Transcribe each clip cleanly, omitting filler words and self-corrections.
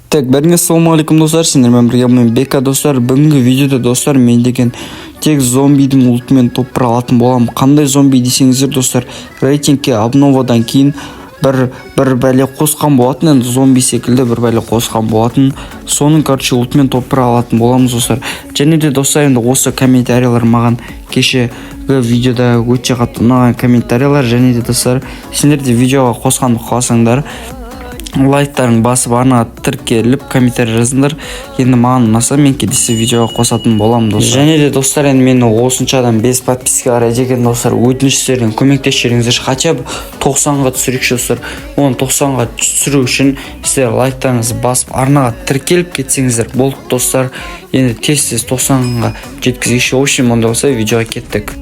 Так, бәріңе ассалаумағалейкум достар, сендермен бірге мен Бека достар. Бүгінгі видеода достар, мен деген тек зомбидің ультымен топыра алатын боламын. Қандай зомби десеңіздер достар, рейтингке обновадан кейін бір бәле қосқан болатын, енді зомби секілді бір бәле қосқан болатын. Соның ультымен топыра алатын боламыз достар. Және де достар, енді осы комментариялар маған кешегі видеода өте қатты ұнаған комментариялар. Және де достар, сендер де видеоға қосқанды қаласаңдар, лайктарын басып арнаға тіркеліп комментарий жазыңдар. Енді маған ұнаса мен келесі видеоға қосатын боламын достар. Және де достар, енді мені осыншадан 5 подписка қарай деген достар, өтініштерден көмектесіңіздер. Хотя бы 90-ға түсірейікші достар. Оны 90-ға түсіру үшін сіздер лайктарыңызды басып арнаға тіркеліп кетсеңіздер болды достар. Енді тез 90-ға жеткізейікші. В общем, онда болса видеоға кеттік.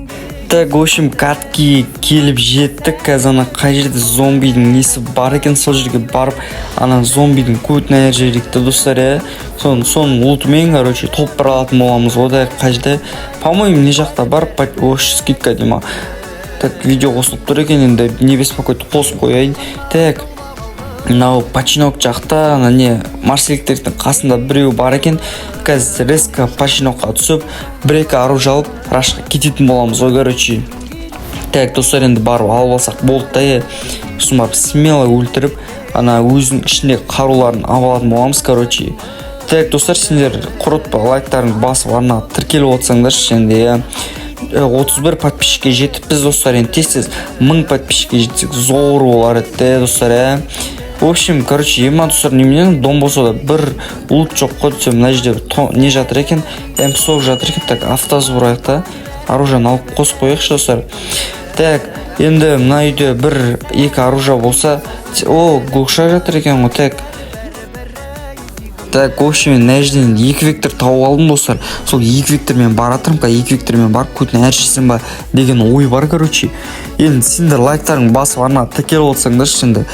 Так, в общем, катки келіп жеттік. Қазір ана қай жерде зомбидің несі бар екен, сол жерге барып, ана зомбидің көтін әжеректі достар, соның ұлтымен, короче, топыра алатын боламыз. Одай қай жерде, по-моему, не жақта бар, ош скидка дейма. Так, видео қосылып тұр екен, енді не беспокойды қосып қояйын. Так, мынау починок жақта, ана не марселиктердің қасында біреу бар екен. Қазір резко починокқа түсіп, бір-екі оружие алып, рашқа кететін боламыз, короче. Так, достар, енді барып алып алсақ болды да, сосын барып смело өлтіріп, ана өзінің ішінде қаруларын алатын боламыз, короче. Так, достар, сендер құрытпа лайктарын басып арнаға тіркеліп отырсаңдар, енді 31 подписчикке жетіппіз достар. Енді тез 1000 подписчикке жетсек зор болар еді достар. В общем, короче, ема достар, неменен дом болса да бір ұлт жоқ қой десем, мына жерде не жатыр екен, М40 жатыр екен. Так, автозбор аяқта оружиені алып қосып қояйықшы достар. Так, енді мына үйде бір-екі оружие болса, глушак жатыр екен ғой. Так, в общем, мен мына жерден 2 вектор тауып алдым достар. Сол 2 вектормен баратырмын, 2 вектормен барып көтін әршесін ба деген ой бар, короче. Енді сендер лайктарың басып арнаға тіркеліп отырсаңдар енді.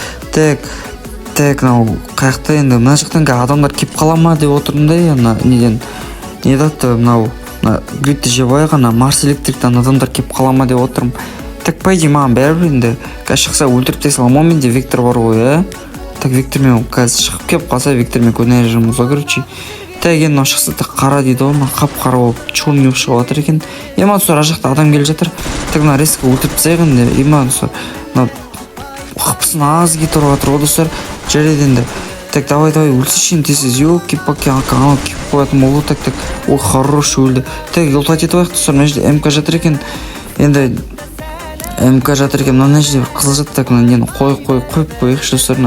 Так, мынау қаяқта енді мына жақтан адамдар кеп қала ма деп отырдым да, неден не датты, мынау гридті жеп аяқ, ана Марс электриктен адамдар кеп қала ма деп отырмын. Так, пойди, маған бәрібір енді шықса өлтіріп те саламын, менде вектор бар ғой. Так, вектормен қазір шығып кеп қалса, вектормен көне жүрміз ғой, короче. Так, енді мынау шықса так қара дейді ғой, қап-қара болып черный болып шығып жатыр екен. Ема достар, ар жақта адам келе жатыр. Так, мына резко өлтіріп тастайық енді. Ема достар, мына қыпысын аз кетіп жатыр ғой достар. Жарайды енді. Так, давай өлсешін тезіз. Ёлки-палки, анау кеп қоятын болды. Так, ой, хорош өлді. Так, ұлтат етіп аяқ достар, мына жерде МК жатыр екен. Енді МК жатыр екен, мына жерде бір қызыл жатыр. Так, мына қойып қойықшы достар.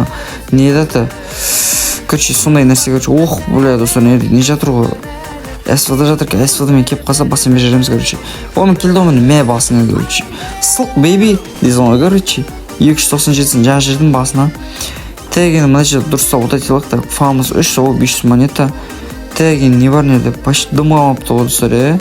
Не даты? Короче, сондай нәрсе, короче. Ох, бля, достар, не жатыр ғой. СВД жатыр екен, СВД-мен кеп қалса басын бер жереміз, короче. Оның келді омын мә басына, короче. Сылқ, бейби, дейсің ғой, короче. 297-сін жағы жердің басына. Так, енді мына жерде дұрыстап отатилық. Так, фамыз 3, ол 500 монета. Так, енді не бар нерде, почти дымғамапты ғой достар,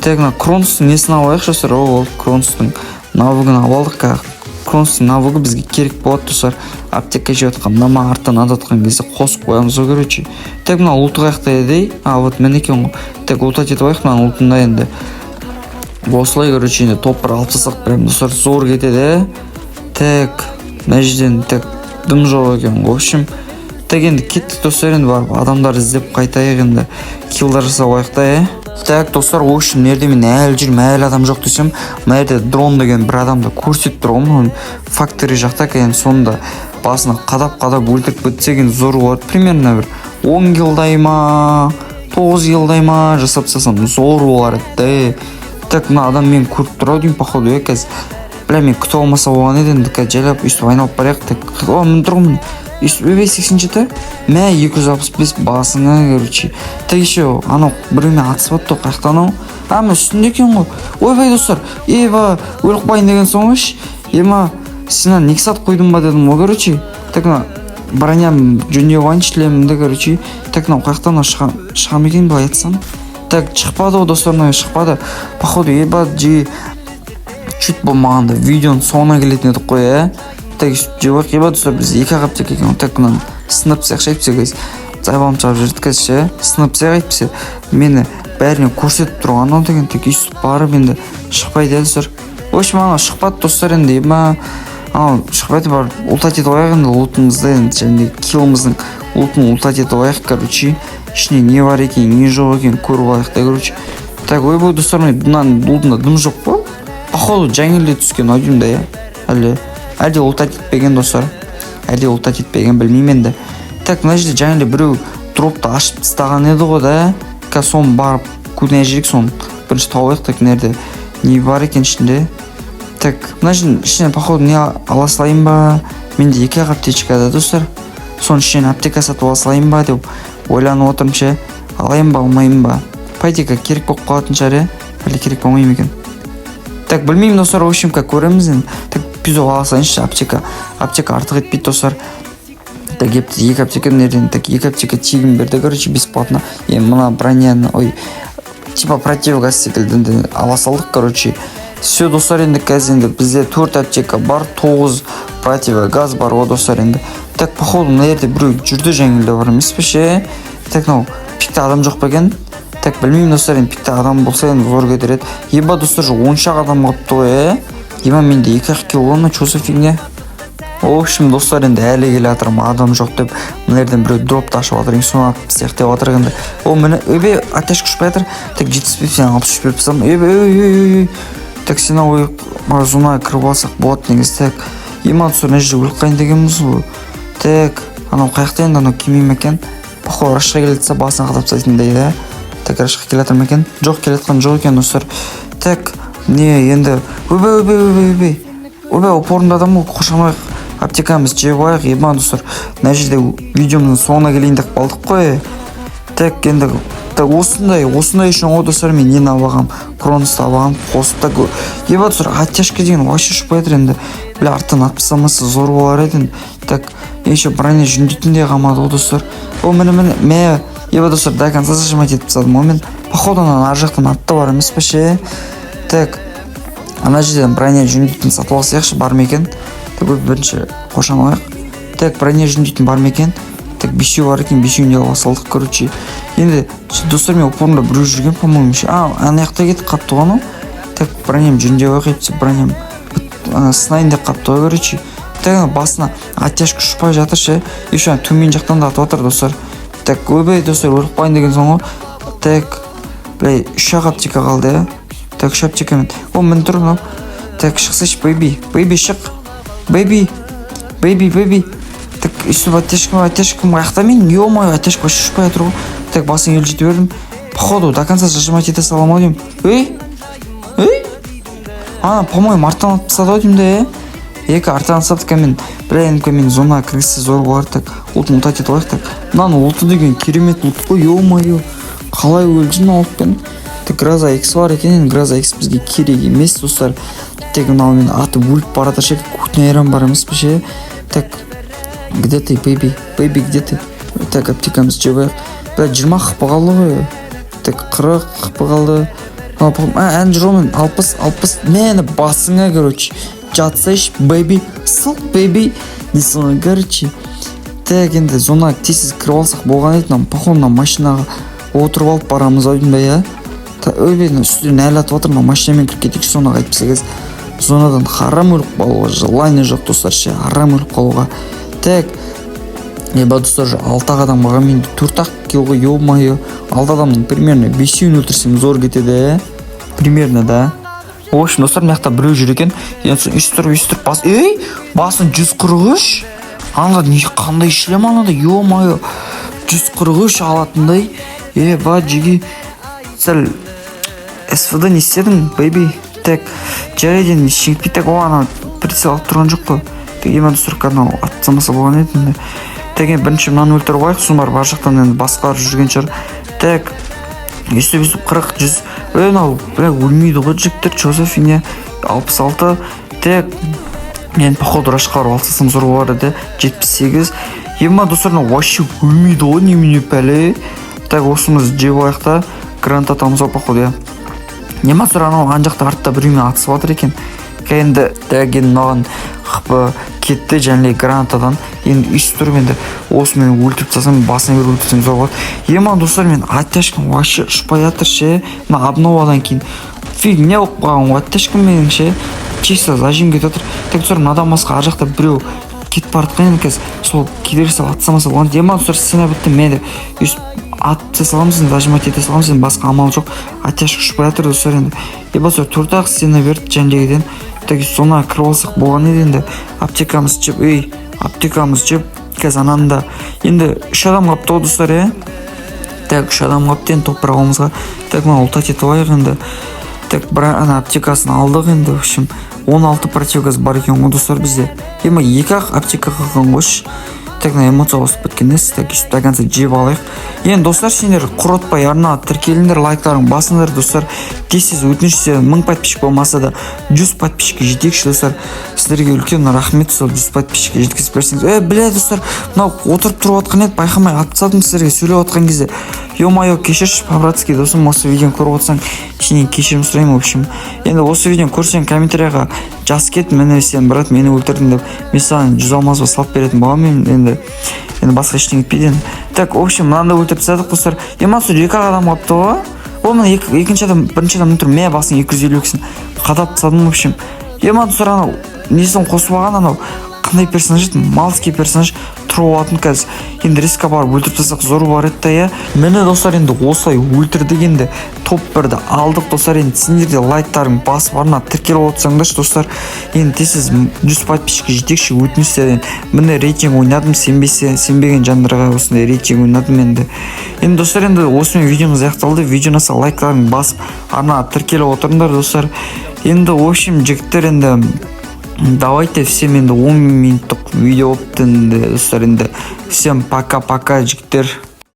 Так, мына Кронстың несін алайық достар, ол Кронстың навыгын алдық. Кронстың навыгы бізге керек болады достар. Аптека жеп отқан, мына арттан адатқан кезде қосып қоямыз ғой, короче. Так, мына ұлты қаяқта еді, вот мен екен ғой. Так, ұлтат етіп аяқ, мына ұлтында енді осылай, короче, енді топыр алып тастақ прям достар, зор кетеді. Так, мына жерден так дым жоқ екен. В общем, так, енді кеттік достар, енді барып адамдар іздеп қайтайық, енді килдар жасап аяқта. Так, достар, в общем, нерде мен әлі жүрмін, әлі адам жоқ десем, мына жерде дрон деген бір адамды көрсетіп тұрғым, фактори жақта екен, сонда басына қадап өлтіріп бітсек енді зор болады. Примерно бір 10 килдай ма, 9 килдай ма жасап тастасам зор болар еді. Так, мына адам мен көріп тұр ау деймін, походу, қазір. Бля, мен күтіп алмаса болған еді, енді қазір жайлап өйстіп айналып барайық. Так, мін тұрғым, өйстіп 87-ті, мә 265 басыңа, короче. Так, еще анау біреумен атысып атты қаяқта анау. Мен үстінде екен ғой. Ойбай достар, өліп қойын деген соң өш. Ема, сенен 2 сат қойдым ба дедім ғой, короче. Так, броням жөндеуін шлемімді, короче. Так, қаяқта шығам екен былай айтсам. Так, шықпады ғой достар, шықпады. Походу, чуть болмағанда видеоның соңына келетін едік қой, Так, жебақ достар, біз 2 қаптек екен. Так, сынып сияқты айтпесе, зайбалым чағып жүрдік қазір, сынып сияқты айтпесе, мені бәріне көрсетіп тұрған ол деген. Так, үстіп барып енді шықпайды достар. В общем, ана шықпады достар, енді шықпайды бар. Ұлтат етіп аяқ енді ұлтымызды, және килымыздың лутын лутать етіп алайық, короче. Ішіне не бар екен, не жоқ екен көріп алайық та, короче. Так, ойбой достар, мынаның лутында дым жоқ па? Походу жаңылы түскен ойдым да, я. Әлде лутать етпеген достар. Әлде лутать етпеген білмеймін енді. Так, мына жерде жаңылы біреу дропты ашып тастаған еді ғой да. Соны барып көтіне жерік, соны бірінші тауып алайық. Так, нерде не бар екен ішінде. Так, мына жердің ішінен походу не ала салайын ба? Менде 2 аптечка да достар. Соның ішінен аптека сатып ала салайын ба деп ойланып отырмын ше. Алайын ба, алмайын ба? Пойдика керек болып қалатын шығар, әлде керек болмай ма екен? Так, білмеймін достар, в общем, как көреміз енді. Так, пизо ала салайыншы, аптека артық етпейді достар. Так, епті 2 аптека нерден, так 2 аптека тегін берді, короче, бесплатно. Мына броняны, типа противогаз секілді ала салдық, короче. Все, достар, енді қазір енді бізде 4 аптека бар, 9 противогаз бар, о достар енді. Так, походу, мына жерде біреу жүрді жаңылды бар емес пе ше? Так, пикте адам жоқ па екен? Так, білмеймін достар, енді пикте адам болса енді вор кетіреді. Еба достар, 10 шақ адам қапты ғой, Еба менде 2 килоны, чё за фигня? В общем, достар, енді әлі келе атырым, адам жоқ деп, мына біреу дропты ашып атыр, соны атып сияқты деп атыр енді. Мені, өбе, аташ күшпей атыр. Так, жетіспеп, сен алып түшпеп сам. Өбе. Так, сен зона кіріп алсақ болады негіз. Так, ема достар, нәжі өліп қайын дегеніміз ғой. Так, анау қаяқта енді, анау кемейм екен. Пақол, рашқа келетсе басын қадап сайтын дейді. Так, рашқа келетір екен. Жоқ, келетқан жоқ екен достар. Так, не енді, өбе, опорында адам ғой, қошамайық. Аптекамыз жеп алайық, ема достар. Мына жерде видеомның соңына келейін деп қалдық қой. Так, енді осындай үшін ғой достар, мен нені алғам, Кроносты алғам, қосып та көр. Еба достар, оттяжка деген вообще ұшпай жатыр енді. Бля, арттан атпысамасы зор болар еді. Так, еще броня жүндейтін де қамады ғой достар. Мені, еба достар, до конца зажимать етіп тастадым. Мен, походу, ар жақтан атты бар емес пе ше. Так, ана жерден броня жүндейтін сатып алсайықшы, бар ма екен? Так, бірінші қошан алайық. Так, броня жүндейтін бар ма екен? Так, 5 бар екен, 5-інде ала салдық, короче. Енді, достар, мен опорында біреу жүрген, по-моему, ше. Ана яқта кетіп қапты ғану. Так, броням жүнде ойық етсе, броням снайын деп қапты ғой, короче. Так, басына оттяжка ұшпай жатыр ше. Еще төмен жақтан да атып отыр, достар. Так, өбей, достар, өліп қайын деген соң ғой. Так, бәй, 3 аптека қалды, Так, 3 аптекамен. Мен тұрмын. Так, шықсайшы, бэйби, шық. Бэйби. Так, үстіп оттяжкам аяқта мен, ё-моё, оттяжка ұшпай жатыр ғой. Так, басын ел жетіп өрдім. Походу, до конца зажимать ете салам ойдым. По-моему, арттан атып тастады ойдым да, Екі арттан атып мен, мен зона кіргісі зор болар. Так, ұлтын ұлтат етіп алайық. Так, мынаның ұлты деген керемет ұлт қой, ё-моё. Қалай өлжін алыппен. Так, Граза X бар екен, Граза X бізге керек емес, достар. Так, мынау мен атып өліп баратыр ше, көтіне айран бар емес пе ше. Так, где ты, бэйби, где ты? Так, аптекамыз жеп алайық. 20 қыпы қалды ғой. Так, 40 қыпы қалды. Ән жүрмін, 60, мені басыңа, короче. Жатсайш, бэйби, сылт, бэйби. Дейсің, короче. Так, енді зона тесіз кіріп алсақ болған еді, походу машинаға отырып алып барамыз ойдың ба, я? Өйбені үстілін әлі атып отыр, машинамен кіріп кетейікші зонаға айтпысагыз. Зонадан харам өліп қалуға, желание жоқ достар ше, харам өліп қалуға. Так, еба достар, 6 адам бағам енді 4 килоға, ё-моё. 6 адамның примерно 5-ін өлтірсем зор кетеді, примерно, да. В общем, достар, мияқта біреу жүр екен. Енді үстіріп, басын 143. Анада қандай шлем анада, ё-моё. 143 алатындай. Еба жеге сәл СВД не істедің, бэйби. Так, жарайден шеңіппей, так, ана прицел алып тұрған жоқ қой. Так, ема достар, канал атсамаса болған еді. Так, бірінші мынаны өлтіріп алайық, сонар бар жақтан енді басқалар жүрген шығар. Так, өстіп 40, 100. Мынау, өлмейді ғой жіктер, чоза фигня. 66. Так, мен походу рашқар алсасам зор болар еді. 78. Ема достар, вообще өлмейді ғой, немене пәлі. Так, осымыз жеп алайық та, гранат атамыз ғой походу, я. Нема сұр анау ан жақта артта біреумен атысып жатыр екен. Енді дәген маған қыпы кетті және гранатадан. Енді үст тұрып енді осымен өлтіріп тастасам, басына бір өлтірсем зор болады. Ема достар, мен оттяжкам вообще ұшпай жатыр ше. Мына обновадан кейін фигня болып қалған оттяжкам менің ше. Чисто зажим кетіп жатыр. Так, достар, мынадан басқа ар жақта біреу кетіп бара жатқан енді қазір сол кедергі ат салмаса болғанда ема достар сцена бітті мен өйстіп атты саламыз енді нажимать ете саламыз енді басқа амал жоқ оттяжка ұшып бара жатыр достар енді достар төрт-ақ сцена берді жәндегіден так соны кіріп алсақ болған еді енді аптекамыз жеп қазір ананда енді 3 адам қалыпты ғой достар так 3 адам қалыпты енді топ ауымызға так мына ұлтат етіп алайық енді так бірақ ана аптекасын алдық енді в общем 16 противогаз бар екен ғой достар бізде ема 2-ақ аптека қалған қойшы так мына эмоция қосып кеткеннес так өйстіп до конца жеп алайық енді достар сендер құротпай арнаға тіркеліңдер лайктарың басыңдар достар тез өтініш 1000 подписчик болмаса да 100 подписчикке жетейікші достар сіздерге үлкен рахмет сол 100 подписчикке жеткізіп берсеңіз бля достар мынау отырып тұрып жатқан еді байқамай атып салдым сіздерге сөйлеп жатқан кезде ё-моё кешірші по-братски досым осы видеоны көріп отырсаң ішінен кешірім сұраймын в общем енді осы видеоны көрсең комментарияға жаз кет міне сен брат мені өлтірдің деп мен саған 100 алмазға салып беретін боламын енді басқа ештеңе етпейді енді так в общем мынандай өлтіріп тастадық достар емансұр 2 адам қалыпты ғой ол мына екінші адам бірінші адам тұр мә басың 250-сін қадап тастадым в общем емансұр анау несін қосып алған анау қандай персонаж еді малский персонаж тұрып алатын қазір енді рисқа барып өлтіріп тастасақ зор бар еді міне достар енді осылай өлтірдік енді топ 1-ді алдық достар енді сендер де лайктарың басып арна тіркеліп отырсаңдаршы достар енді тез 100 подписчикке жетекші өтініштерден міне рейтинг ойнадым сенбеген жандарға осындай рейтинг ойнадым енді достар енді осымен видеомыз аяқталды видеоны лайктарың басып арна тіркеліп отырыңдар достар енді в общем жігіттер енді давайте всем енді 10 минуттық видео болыпты енді достар енді всем пока-пока жігіттер.